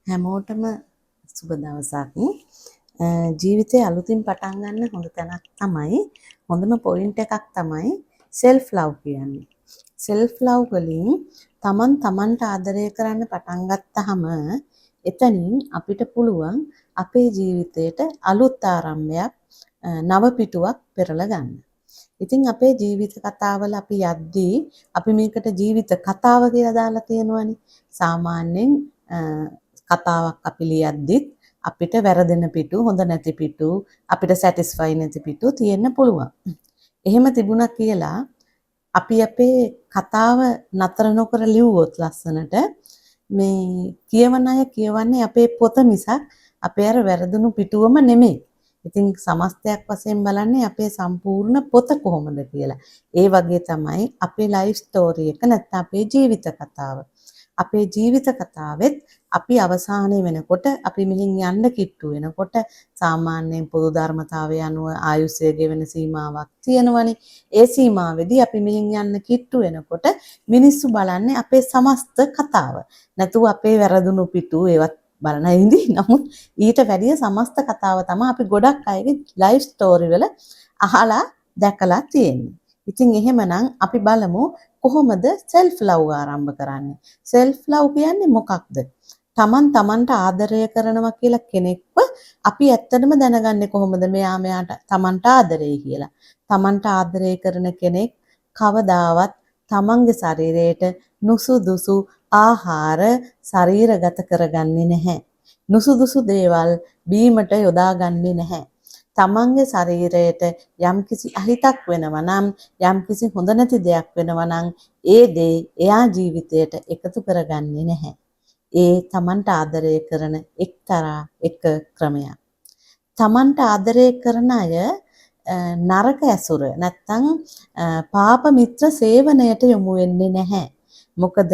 හැමෝටම සුබ දවසක්. ජීවිතේ අලුතින් පටන් ගන්න හොඳ තැනක් තමයි හොඳම පොයින්ට් එකක් තමයි self love කියන්නේ. self love වලින් තමන්ට ආදරය කරන්න පටන් ගත්තාම එතනින් අපිට පුළුවන් අපේ ජීවිතේට අලුත් ආරම්භයක් නව පිටුවක් පෙරලා ගන්න. ඉතින් අපේ ජීවිත කතාවල අපි යද්දී අපි මේකට ජීවිත කතාව කියලා දාලා තියෙනවනේ. සාමාන්‍යයෙන් කතාවක් අපි ලියද්දිත් අපිට වැරදෙන පිටු, හොඳ නැති පිටු, අපිට සැටිස්ෆයි නැති පිටු තියෙන්න පුළුවන්. එහෙම තිබුණා කියලා අපි අපේ කතාව නතර නොකර ලිව්වොත් ලස්සනට මේ කියවන අය කියවන්නේ අපේ පොත මිසක් අපේ අර වැරදුණු පිටුවම නෙමෙයි. ඉතින් සමස්තයක් වශයෙන් බලන්නේ අපේ සම්පූර්ණ පොත කොහොමද කියලා. ඒ වගේ තමයි අපේ ලයිෆ් ස්ටෝරි එක නැත්නම් අපේ ජීවිත කතාව. අපේ ජීවිත කතාවෙත් අපි අවසානයේ වෙනකොට අපි මෙහින් යන්න කිට්ටු වෙනකොට සාමාන්‍යයෙන් පොදු ධර්මතාවය අනුව ආයුෂය ගෙවෙන සීමාවක් තියෙනවනේ. ඒ සීමාවෙදී අපි මෙහින් යන්න කිට්ටු වෙනකොට මිනිස්සු බලන්නේ අපේ සමස්ත කතාව. නැතුව අපේ වැරදුණු පිටු ඒවත් බලන ඉඳි. නමුත් ඊට වැඩිය සමස්ත කතාව තමයි අපි ගොඩක් අයගේ ලයිෆ් ස්ටෝරි වල අහලා දැකලා තියෙන්නේ. ඉතින් එහෙමනම් අපි බලමු කොහොමද self love ආරම්භ කරන්නේ. self love කියන්නේ මොකක්ද? තමන්ට ආදරය කරනවා කියලා කෙනෙක්ව අපි ඇත්තටම දැනගන්නේ කොහොමද මෙයාට තමන්ට ආදරේ කියලා. තමන්ට ආදරය කරන කෙනෙක් කවදාවත් තමන්ගේ ශරීරයට නුසුදුසු ආහාර ශරීරගත කරගන්නේ නැහැ. නුසුදුසු දේවල් බීමට යොදාගන්නේ නැහැ. තමන්ගේ ශරීරයට යම්කිසි අහිතක් වෙනවා නම් යම්කිසි හොඳ නැති දෙයක් වෙනවා නම් ඒ දේ එයා ජීවිතයට එකතු කරගන්නේ නැහැ. ඒ තමන්ට ආදරය කරන එක්තරා එක ක්‍රමයක්. තමන්ට ආදරය කරන අය නරක ඇසුර නැත්තම් පාප මිත්‍ර සේවනයට යොමු වෙන්නේ නැහැ. මොකද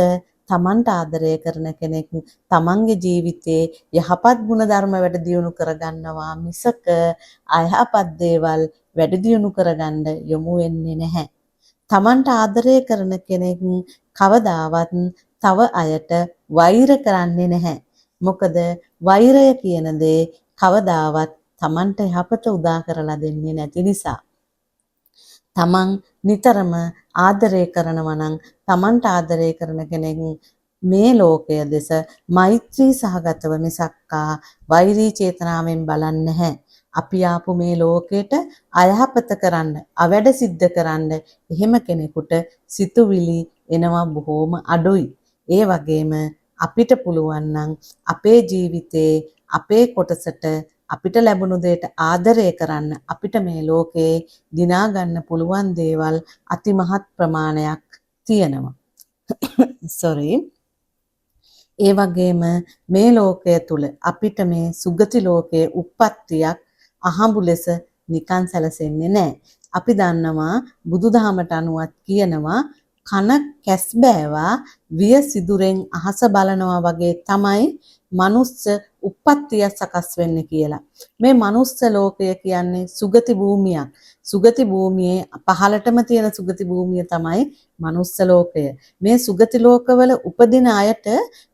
තමන්ට ආදරය කරන කෙනෙක් තමන්ගේ ජීවිතයේ යහපත් ගුණධර්ම වැඩි දියුණු කරගන්නවා මිසක අයහපත් දේවල් වැඩි දියුණු කරගන්න යොමු වෙන්නේ නැහැ. තමන්ට ආදරය කරන කෙනෙක් කවදාවත් තව අයට වෛර කරන්නේ නැහැ. මොකද වෛරය කියන දේ කවදාවත් තමන්ට යහපත උදා කරලා දෙන්නේ නැති නිසා. තමන් නිතරම ආදරය කරනවා නම් තමන්ට ආදරය කරන කෙනෙක් මේ ලෝකය දෙස මෛත්‍රී සහගතව මිසක්කා වෛරී චේතනාවෙන් බලන්නේ නැහැ. අපි ආපු මේ ලෝකෙට අයහපත කරන්න, අවැඩ සිද්ධ කරන්න එහෙම කෙනෙකුට සිතුවිලි එනවා බොහෝම අඩුයි. ඒ වගේම අපිට පුළුවන් නම් අපේ ජීවිතේ අපේ කොටසට අපිට ලැබුණු දෙයට ආදරය කරන්න අපිට මේ ලෝකේ දිනා ගන්න පුළුවන් දේවල් අතිමහත් ප්‍රමාණයක් තියෙනවා. sorry. ඒ වගේම මේ ලෝකය තුල අපිට මේ සුගති ලෝකයේ උප්පත්තියක් අහඹු ලෙස නිකන් සැලසෙන්නේ නැහැ. අපි දන්නවා බුදුදහමට අනුවත් කියනවා කන කැස්බෑවා විය සිදුරෙන් අහස බලනවා වගේ තමයි මනුස්ස උප්පත්තිය සකස් වෙන්නේ කියලා. මේ මනුස්ස ලෝකය කියන්නේ සුගති භූමියක්. සුගති භූමියේ පහළටම තියෙන සුගති භූමිය තමයි මනුස්ස ලෝකය. මේ සුගති ලෝකවල උපදින අයට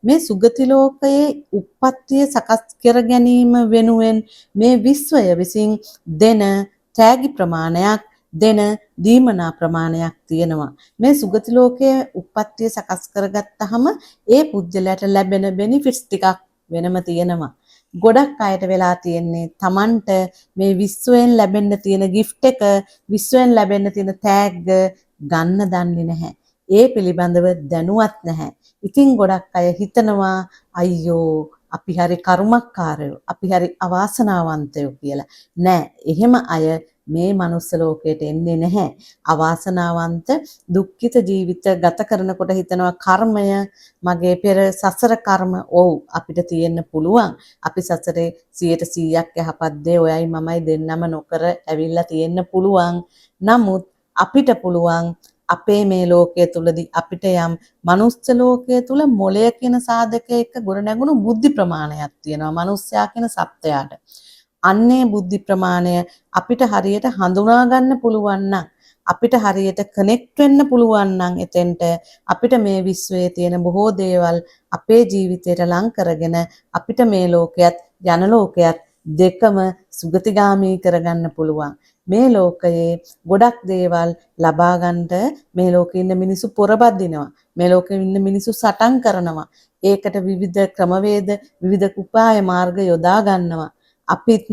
මේ සුගති ලෝකයේ උප්පත්තිය සකස් කර ගැනීම වෙනුවෙන් මේ විශ්වය විසින් දෙන තෑගි ප්‍රමාණයක් දෙන දීමනා ප්‍රමාණයක් තියෙනවා. මේ සුගති ලෝකයේ උප්පත්තිය සකස් කරගත්තාම ඒ පුජ්‍යලයට ලැබෙන බෙනිෆිට්ස් ටිකක් වෙනම තියෙනවා. ගොඩක් අයට වෙලා තියෙන්නේ Tamanට මේ විශ්වයෙන් ලැබෙන්න තියෙන gift එක, විශ්වයෙන් ලැබෙන්න තියෙන තෑග්ග ගන්න දන්නේ නැහැ. ඒ පිළිබඳව දැනුවත් නැහැ. ඉතින් ගොඩක් අය හිතනවා අයියෝ අපි හරි කර්මකාරයෝ, අපි හරි අවාසනාවන්තයෝ කියලා. නෑ, එහෙම අය මේ මනුස්ස ලෝකයට එන්නේ නැහැ. අවාසනාවන්ත දුක්ඛිත ජීවිත ගත කරනකොට හිතනවා කර්මය මගේ පෙර සසර කර්ම අපිට තියෙන්න පුළුවන්. අපි සසරේ 100% යහපත් දේ ඔයයි මමයි දෙන්නම නොකර ඇවිල්ලා තියෙන්න පුළුවන්. නමුත් අපිට පුළුවන් අපේ මේ ලෝකයේ තුලදී අපිට යම් මනුස්ස ලෝකයේ තුල මොලය කියන සාධකයක ගොඩනැගුණු බුද්ධි ප්‍රමාණයක් තියෙනවා මනුස්සයා කියන සත්වයාට. අන්නේ බුද්ධි ප්‍රමාණය අපිට හරියට හඳුනා ගන්න පුළුවන් නම් අපිට හරියට කනෙක්ට් වෙන්න පුළුවන් නම් එතෙන්ට අපිට මේ විශ්වයේ තියෙන බොහෝ දේවල් අපේ ජීවිතයට ලං කරගෙන අපිට මේ ලෝකයේත් යන ලෝකයේත් දෙකම සුගතිගාමී කරගන්න පුළුවන්. මේ ලෝකයේ ගොඩක් දේවල් ලබා ගන්නට මේ ලෝකේ ඉන්න මිනිස්සු පොරබදිනවා. මේ ලෝකේ ඉන්න මිනිස්සු සටන් කරනවා. ඒකට විවිධ ක්‍රමවේද විවිධ උපාය මාර්ග යොදා ගන්නවා. අපිත්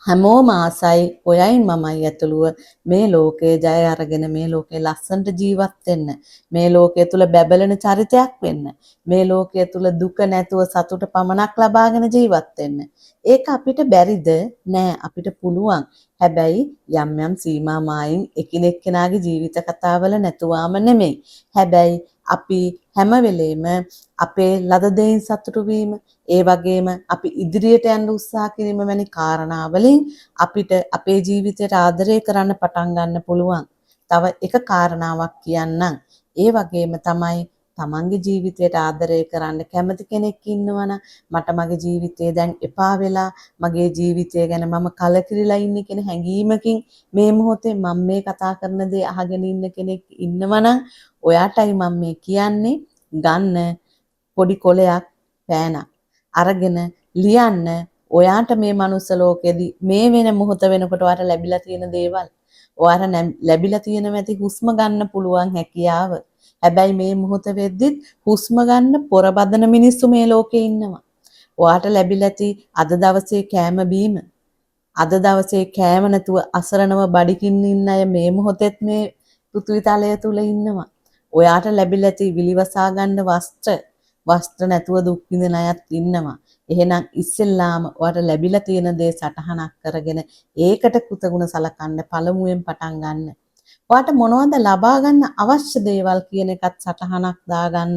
හැමෝම ආසයි ඔයයි මමයි ඇතුළුව මේ ලෝකේ ජය අරගෙන මේ ලෝකේ ලස්සනට ජීවත් වෙන්න. මේ ලෝකයේ තුල බැබලෙන චරිතයක් වෙන්න. මේ ලෝකයේ තුල දුක නැතුව සතුට පමණක් ලබාගෙන ජීවත් වෙන්න. ඒක අපිට බැරිද? නෑ අපිට පුළුවන්. හැබැයි යම් යම් සීමා මායින් එකිනෙක කෙනාගේ ජීවිත කතාවල නැතුවාම නෙමෙයි. හැබැයි අපි හැම වෙලේම අපේ ලද දෙයින් සතුටු වීම, ඒ වගේම අපි ඉදිරියට යන්න උත්සාහ කිරීම වැනි කාරණාවලින් අපිට අපේ ජීවිතයට ආදරය කරන්න පටන් ගන්න පුළුවන්. තව එක කාරණාවක් කියන්නම්. ඒ වගේම තමයි තමන්ගේ ජීවිතයට ආදරය කරන්න කැමති කෙනෙක් ඉන්නවනම් මට මගේ ජීවිතේ දැන් එපා වෙලා මගේ ජීවිතය ගැන මම කලකිරිලා ඉන්නේ කියන හැඟීමකින් මේ මොහොතේ මම මේ කතා කරන දේ අහගෙන ඉන්න කෙනෙක් ඉන්නවනම් ඔයාටයි මම මේ කියන්නේ ගන්න පොඩි කොලයක් පෑනක් අරගෙන ලියන්න ඔයාට මේ මනුස්ස ලෝකෙදී මේ වෙන මොහොත වෙනකොට ඔයාට ලැබිලා තියෙන දේවල් ඔයාට ලැබිලා තියෙන ඇති හුස්ම ගන්න පුළුවන් හැකියාව. හැබැයි මේ මොහොත වෙද්දිත් හුස්ම ගන්න පොරබදන මිනිස්සු මේ ලෝකේ ඉන්නවා. ඔයාට ලැබිලා ඇති අද දවසේ කෑම බීම අද දවසේ කෑම නැතුව අසරණව බඩිකින් ඉන්න අය මේ මොහොතෙත් මේ පෘථිවි තලය තුල ඉන්නවා. ඔයාට ලැබිලා ඇති විලිවසා ගන්න වස්ත්‍ර නැතුව දුක් විඳින අයත් ඉන්නවා. එහෙනම් ඉස්සෙල්ලාම ඔයාට ලැබිලා තියෙන දේ සටහනක් කරගෙන ඒකට කෘතගුණ සලකන්න පළමුවෙන් පටන් ගන්න. ඔයාට මොනවද ලබා ගන්න අවශ්‍ය දේවල් කියන එකත් සටහනක් දාගන්න.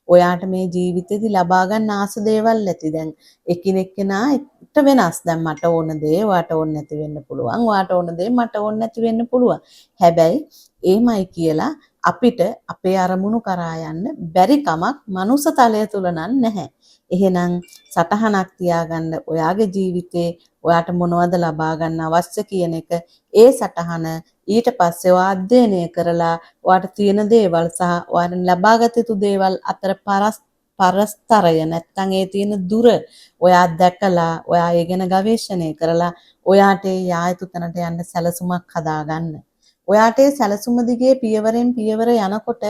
ඔයාට මේ ජීවිතේදී ලබා ගන්න ආස දේවල් ඇති. දැන් එකිනෙක කෙනාට වෙනස්. දැන් මට ඕන දේ ඔයාට ඕන නැති වෙන්න පුළුවන්. ඔයාට ඕන දේ මට ඕන නැති වෙන්න පුළුවන්. හැබැයි එහෙමයි කියලා අපිට අපේ අරමුණු කරා යන්න බැරි කමක් මනුස්ස තලය තුල නැහැ. එහෙනම් සටහනක් තියාගන්න ඔයාගේ ජීවිතේ ඔයාට මොනවද ලබා ගන්න අවශ්‍ය කියන එක ඒ සටහන ඊට පස්සේ ඔයා අධ්‍යයනය කරලා ඔයාට තියෙන දේවල් සහ ඔයාට ලබාගත යුතු දේවල් අතර පරස්තරය නැත්තම් ඒ තියෙන දුර ඔයා දැකලා ඔයා ඒ ගැන ගවේෂණය කරලා ඔයාට යා යුතු තැනට යන්න සැලසුමක් හදාගන්න. ඔයාට ඒ සැලසුම දිගේ පියවරෙන් පියවර යනකොට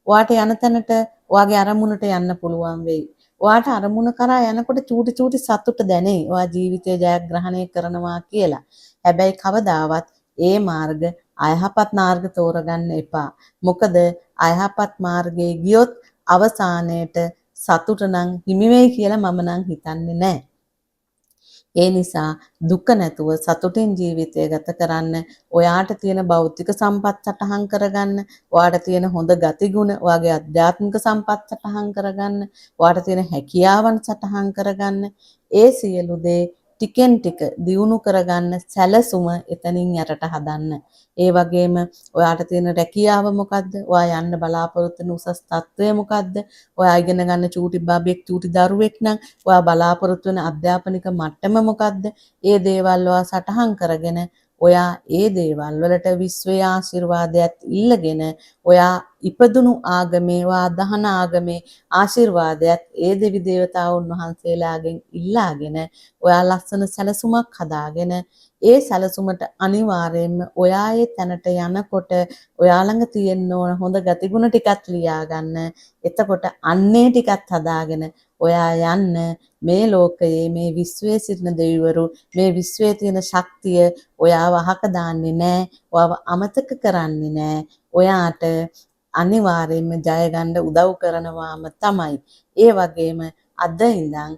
ඔයාට යන තැනට ඔයාගේ අරමුණට යන්න පුළුවන් වෙයි. ඔයාට අරමුණ කරා යනකොට චූටි චූටි සතුට දැනේ. ඔයා ජීවිතය ජයග්‍රහණය කරනවා කියලා. හැබැයි කවදාවත් ඒ මාර්ග අයහපත් මාර්ග තෝරගන්න එපා. මොකද අයහපත් මාර්ගයේ ගියොත් අවසානයේට සතුට නම් හිමි වෙයි කියලා මම නම් හිතන්නේ නැහැ. ඒ නිසා දුක නැතුව සතුටින් ජීවිතය ගත කරන්න ඔයාට තියෙන භෞතික සම්පත් සටහන් කරගන්න, ඔයාට තියෙන හොඳ ගතිගුණ, ඔයාගේ අධ්‍යාත්මික සම්පත් සටහන් කරගන්න, ඔයාට තියෙන හැකියාවන් සටහන් කරගන්න, ඒ සියලු දේ ටිකෙන් ටික දියුණු කරගන්න සැලසුම එතනින් යටට හදන්න. ඒ වගේම ඔයාට තියෙන රැකියාව මොකද්ද? ඔයා යන්න බලාපොරොත්තු වෙන උසස් තත්ත්වය මොකද්ද? ඔයා ඉගෙන ගන්න චූටි බබෙක් චූටි දරුවෙක් නම් ඔයා බලාපොරොත්තු වෙන අධ්‍යාපනික මට්ටම මොකද්ද? ඒ දේවල් ඔයා සටහන් කරගෙන ඔයා ඒ දේවල් වලට විශ්වයේ ආශිර්වාදයක් ඉල්ලගෙන ඔයා ඉපදුණු ආගමේ ඔයා දහන ආගමේ ආශිර්වාදයක් ඒ දෙවි දේවතාවුන් වහන්සේලාගෙන් ඉල්ලාගෙන ඔයා ලස්සන සැලසුමක් හදාගෙන ඒ සැලසුමට අනිවාර්යයෙන්ම ඔයා ඒ තැනට යනකොට ඔයා ළඟ තියෙන්න ඕන හොඳ ගතිගුණ ටිකක් ලියා ගන්න. එතකොට අන්නේ ටිකත් හදාගෙන ඔයා යන්න මේ ලෝකයේ මේ විශ්වයේ සිටින දෙවිවරු මේ විශ්වයේ තියෙන ශක්තිය ඔයාව අහක දාන්නේ නැහැ. ඔයාව අමතක කරන්නේ නැහැ. ඔයාට අනිවාර්යයෙන්ම ජය ගන්න උදව් කරනවාම තමයි. ඒ වගේම අද ඉඳන්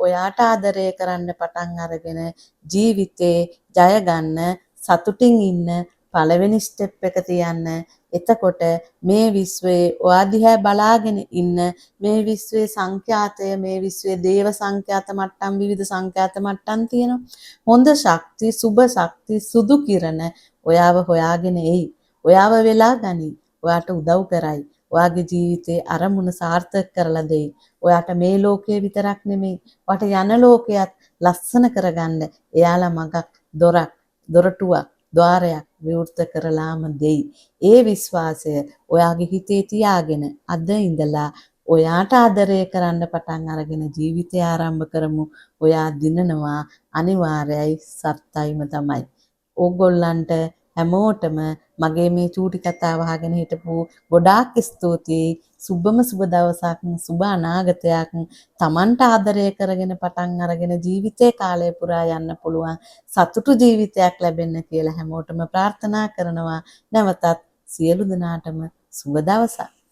ඔයාට ආදරය කරන්න පටන් අරගෙන ජීවිතේ ජය ගන්න සතුටින් ඉන්න පළවෙනි ස්ටෙප් එක තියන්න. එතකොට මේ විශ්වයේ ඔයා දිහා බලාගෙන ඉන්න මේ විශ්වයේ සංඛ්‍යාතය මේ විශ්වයේ දේව සංඛ්‍යාත මට්ටම් විවිධ සංඛ්‍යාත මට්ටම් තියෙනවා. හොඳ ශක්ති සුබ ශක්ති සුදු කිරණ ඔයාව හොයාගෙන එයි. ඔයාව වෙලා ගනි. ඔයාට උදව් කරයි. ඔයාගේ ජීවිතේ අරමුණ සාර්ථක කරලා දෙයි. ඔයාට මේ ලෝකයේ විතරක් නෙමෙයි ඔයාට යන ලෝකයක් ලස්සන කරගන්න එයාලා මගක් දොරටුවක් ద్වාරයක් විවෘත කරලාම දෙයි. ඒ විශ්වාසය ඔයාගේ හිතේ තියාගෙන අද ඉඳලා ඔයාට ආදරය කරන්න පටන් අරගෙන ජීවිතය ආරම්භ කරමු. ඔයා දිනනවා අනිවාර්යයි සත්‍යයිම තමයි. ඕගොල්ලන්ට හැමෝටම මගේ මේ චූටි කතාව අහගෙන හිටපු ගොඩාක් ස්තුතියි. සුබම සුබ දවසක්, සුබ අනාගතයක්. Tamanට ආදරය කරගෙන පටන් අරගෙන ජීවිතේ කාලය පුරා යන්න පුළුවන් සතුටු ජීවිතයක් ලැබෙන්න කියලා හැමෝටම ප්‍රාර්ථනා කරනවා. නැවතත් සියලු දෙනාටම සුබ දවසක්.